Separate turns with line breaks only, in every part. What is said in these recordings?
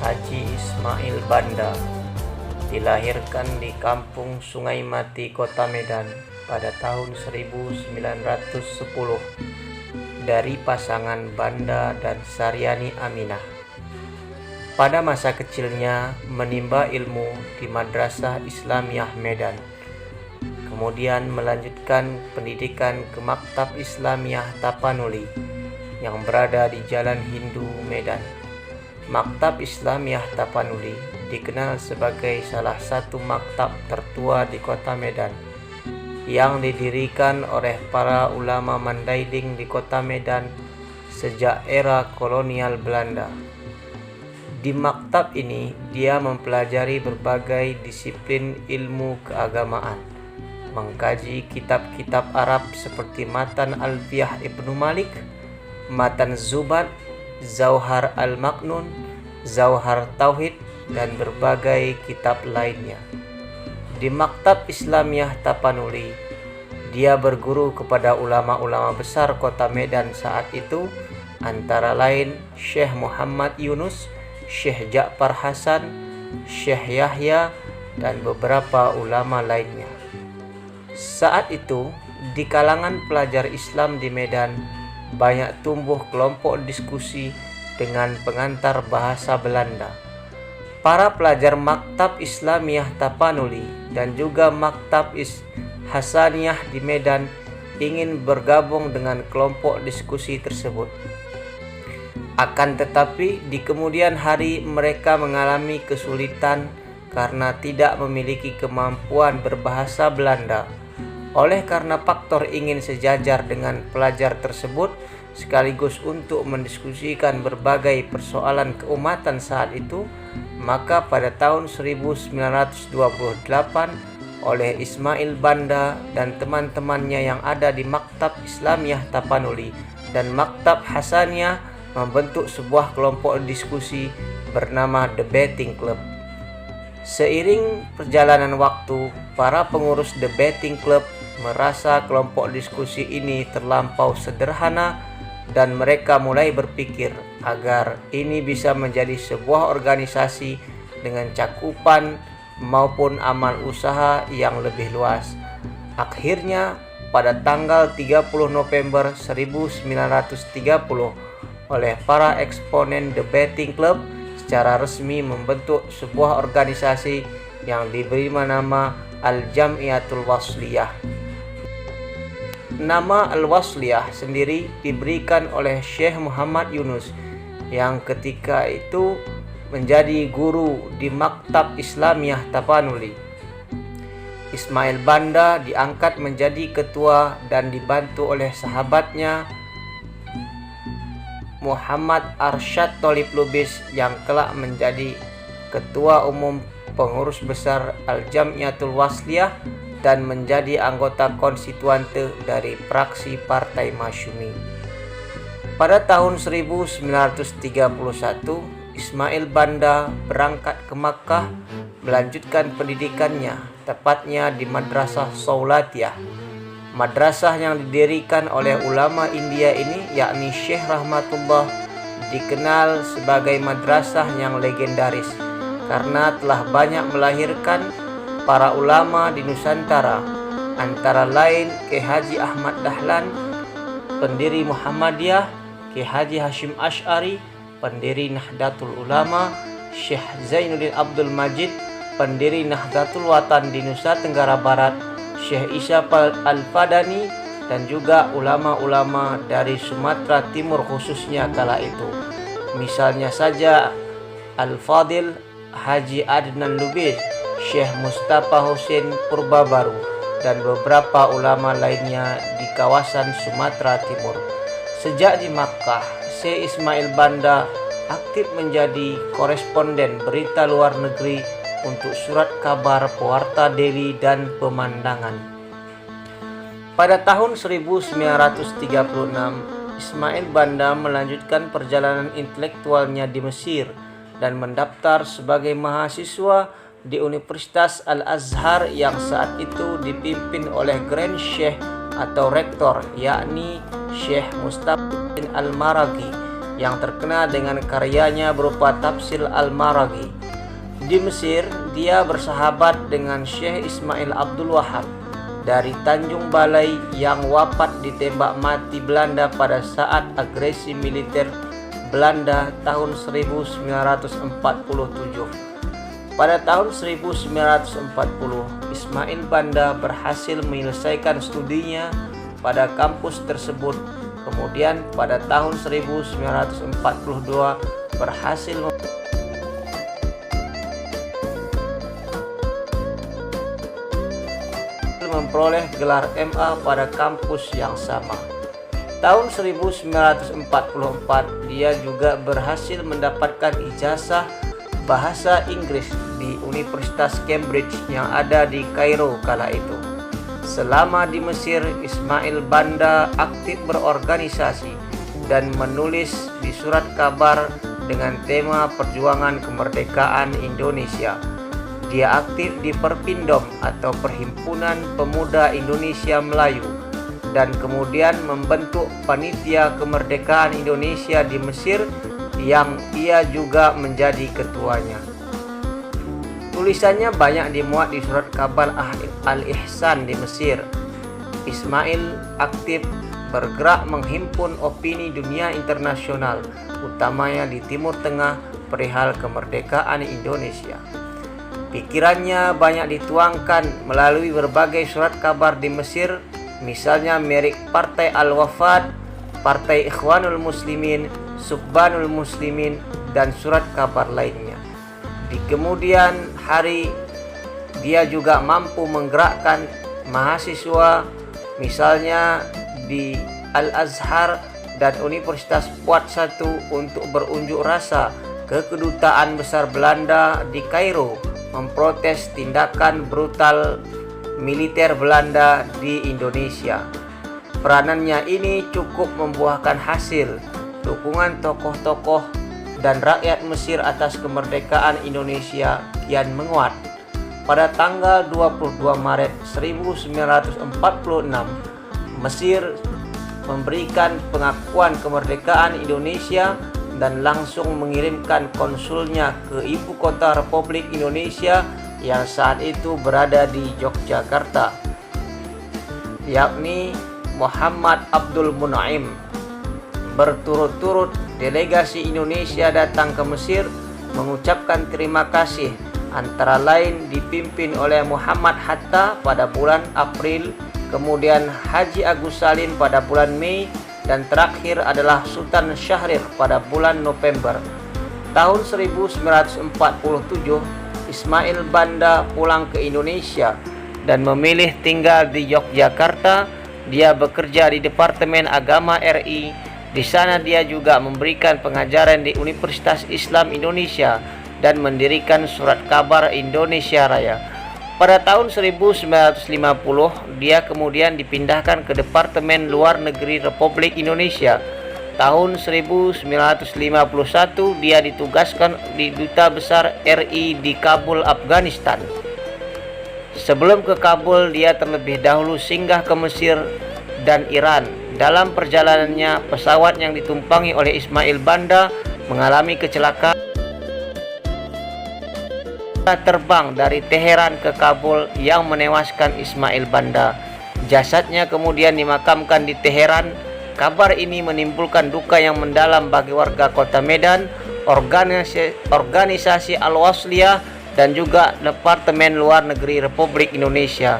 Haji Ismail Banda dilahirkan di kampung Sungai Mati, Kota Medan pada tahun 1910 dari pasangan Banda dan Saryani Aminah. Pada masa kecilnya menimba ilmu di Madrasah Islamiyah Medan, kemudian melanjutkan pendidikan ke Maktab Islamiyah Tapanuli yang berada di Jalan Hindu, Medan. Maktab Islamiyah Tapanuli dikenal sebagai salah satu maktab tertua di Kota Medan yang didirikan oleh para ulama Mandailing di Kota Medan sejak era kolonial Belanda. Di maktab ini dia mempelajari berbagai disiplin ilmu keagamaan, mengkaji kitab-kitab Arab seperti Matan Alfiyah Ibnu Malik, Matan Zubat, Zauhar Al-Maknun, Zauhar Tauhid, dan berbagai kitab lainnya. Di Maktab Islamiyah Tapanuli, dia berguru kepada ulama-ulama besar Kota Medan saat itu, antara lain Syekh Muhammad Yunus, Syekh Ja'far Hasan, Syekh Yahya, dan beberapa ulama lainnya. Saat itu, di kalangan pelajar Islam di Medan, banyak tumbuh kelompok diskusi dengan pengantar bahasa Belanda. Para pelajar Maktab Islamiyah Tapanuli dan juga Maktab Hasaniyah di Medan ingin bergabung dengan kelompok diskusi tersebut. Akan tetapi di kemudian hari mereka mengalami kesulitan karena tidak memiliki kemampuan berbahasa Belanda. Oleh karena faktor ingin sejajar dengan pelajar tersebut sekaligus untuk mendiskusikan berbagai persoalan keumatan saat itu, maka pada tahun 1928 oleh Ismail Banda dan teman-temannya yang ada di Maktab Islamiyah Tapanuli dan Maktab Hasaniyah membentuk sebuah kelompok diskusi bernama Debating Club. Seiring perjalanan waktu, para pengurus Debating Club merasa kelompok diskusi ini terlampau sederhana dan mereka mulai berpikir agar ini bisa menjadi sebuah organisasi dengan cakupan maupun amal usaha yang lebih luas. Akhirnya pada tanggal 30 November 1930 oleh para eksponen Debating Club secara resmi membentuk sebuah organisasi yang diberi nama Al-Jam'iyatul Wasliyah. Nama Al-Wasliyah sendiri diberikan oleh Syekh Muhammad Yunus yang ketika itu menjadi guru di Maktab Islamiyah Tapanuli. Ismail Banda diangkat menjadi ketua dan dibantu oleh sahabatnya Muhammad Arsyad Tholib Lubis yang kelak menjadi ketua umum pengurus besar Al-Jam'iyatul Wasliyah dan menjadi anggota konstituante dari fraksi Partai Masyumi. Pada tahun 1931, Ismail Banda berangkat ke Makkah melanjutkan pendidikannya, tepatnya di Madrasah Saulatiyah. Madrasah yang didirikan oleh ulama India ini, yakni Syekh Rahmatullah, dikenal sebagai madrasah yang legendaris karena telah banyak melahirkan para ulama di Nusantara, antara lain Kiai Haji Ahmad Dahlan, pendiri Muhammadiyah, Kiai Haji Hashim Asy'ari, pendiri Nahdlatul Ulama, Syekh Zainuddin Abdul Majid, pendiri Nahdlatul Watan di Nusa Tenggara Barat, Syekh Isa Al-Fadani, dan juga ulama-ulama dari Sumatera Timur khususnya kala itu. Misalnya saja Al-Fadil Haji Adnan Lubis, Syekh Mustafa Hussein Purbabaru, dan beberapa ulama lainnya di kawasan Sumatera Timur. Sejak di Makkah, Syekh Ismail Banda aktif menjadi koresponden berita luar negeri untuk surat kabar, pewarta Delhi, dan pemandangan. Pada tahun 1936, Ismail Banda melanjutkan perjalanan intelektualnya di Mesir dan mendaftar sebagai mahasiswa di Universitas Al-Azhar yang saat itu dipimpin oleh Grand Sheikh atau rektor, yakni Syekh Mustafa Al-Maraghi, yang terkenal dengan karyanya berupa Tafsir Al-Maraghi. Di Mesir, dia bersahabat dengan Syekh Ismail Abdul Wahab dari Tanjung Balai yang wafat ditembak mati Belanda pada saat agresi militer Belanda tahun 1947. Pada tahun 1940, Ismail Banda berhasil menyelesaikan studinya pada kampus tersebut. Kemudian pada tahun 1942 berhasil memperoleh gelar MA pada kampus yang sama. Tahun 1944 dia juga berhasil mendapatkan ijazah bahasa Inggris di Universitas Cambridge yang ada di Kairo kala itu. Selama di Mesir, Ismail Banda aktif berorganisasi dan menulis di surat kabar dengan tema perjuangan kemerdekaan Indonesia. Dia aktif di Perpindom atau Perhimpunan Pemuda Indonesia Melayu dan kemudian membentuk Panitia Kemerdekaan Indonesia di Mesir yang ia juga menjadi ketuanya. Tulisannya banyak dimuat di surat kabar Al-Ihsan di Mesir. Ismail aktif bergerak menghimpun opini dunia internasional, utamanya di Timur Tengah perihal kemerdekaan Indonesia. Pikirannya banyak dituangkan melalui berbagai surat kabar di Mesir, misalnya merek Partai Al-Wafad, Partai Ikhwanul Muslimin, Subbanul Muslimin, dan surat kabar lainnya. Di kemudian hari, dia juga mampu menggerakkan mahasiswa, misalnya di Al-Azhar dan Universitas Fuad I untuk berunjuk rasa ke Kedutaan Besar Belanda di Kairo, memprotes tindakan brutal militer Belanda di Indonesia. Peranannya ini cukup membuahkan hasil. Dukungan tokoh-tokoh dan rakyat Mesir atas kemerdekaan Indonesia kian menguat. Pada tanggal 22 Maret 1946, Mesir memberikan pengakuan kemerdekaan Indonesia dan langsung mengirimkan konsulnya ke ibu kota Republik Indonesia yang saat itu berada di Yogyakarta, yakni Muhammad Abdul Mun'im. Berturut-turut delegasi Indonesia datang ke Mesir mengucapkan terima kasih, antara lain dipimpin oleh Muhammad Hatta pada bulan April, kemudian Haji Agus Salim pada bulan Mei, dan terakhir adalah Sultan Syahrir pada bulan November. Tahun 1947, Ismail Banda pulang ke Indonesia dan memilih tinggal di Yogyakarta. Dia bekerja di Departemen Agama RI. Di sana dia juga memberikan pengajaran di Universitas Islam Indonesia dan mendirikan Surat Kabar Indonesia Raya. Pada tahun 1950, dia kemudian dipindahkan ke Departemen Luar Negeri Republik Indonesia. Tahun 1951, dia ditugaskan di Duta Besar RI di Kabul, Afghanistan. Sebelum ke Kabul, dia terlebih dahulu singgah ke Mesir dan Iran. Dalam perjalanannya, pesawat yang ditumpangi oleh Ismail Banda mengalami kecelakaan terbang dari Teheran ke Kabul yang menewaskan Ismail Banda. Jasadnya kemudian dimakamkan di Teheran. Kabar ini menimbulkan duka yang mendalam bagi warga kota Medan, organisasi Al-Wasliyah, dan juga Departemen Luar Negeri Republik Indonesia.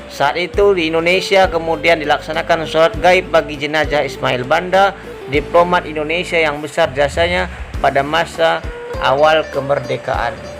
Saat itu di Indonesia kemudian dilaksanakan sholat gaib bagi jenazah Ismail Banda, diplomat Indonesia yang besar jasanya pada masa awal kemerdekaan.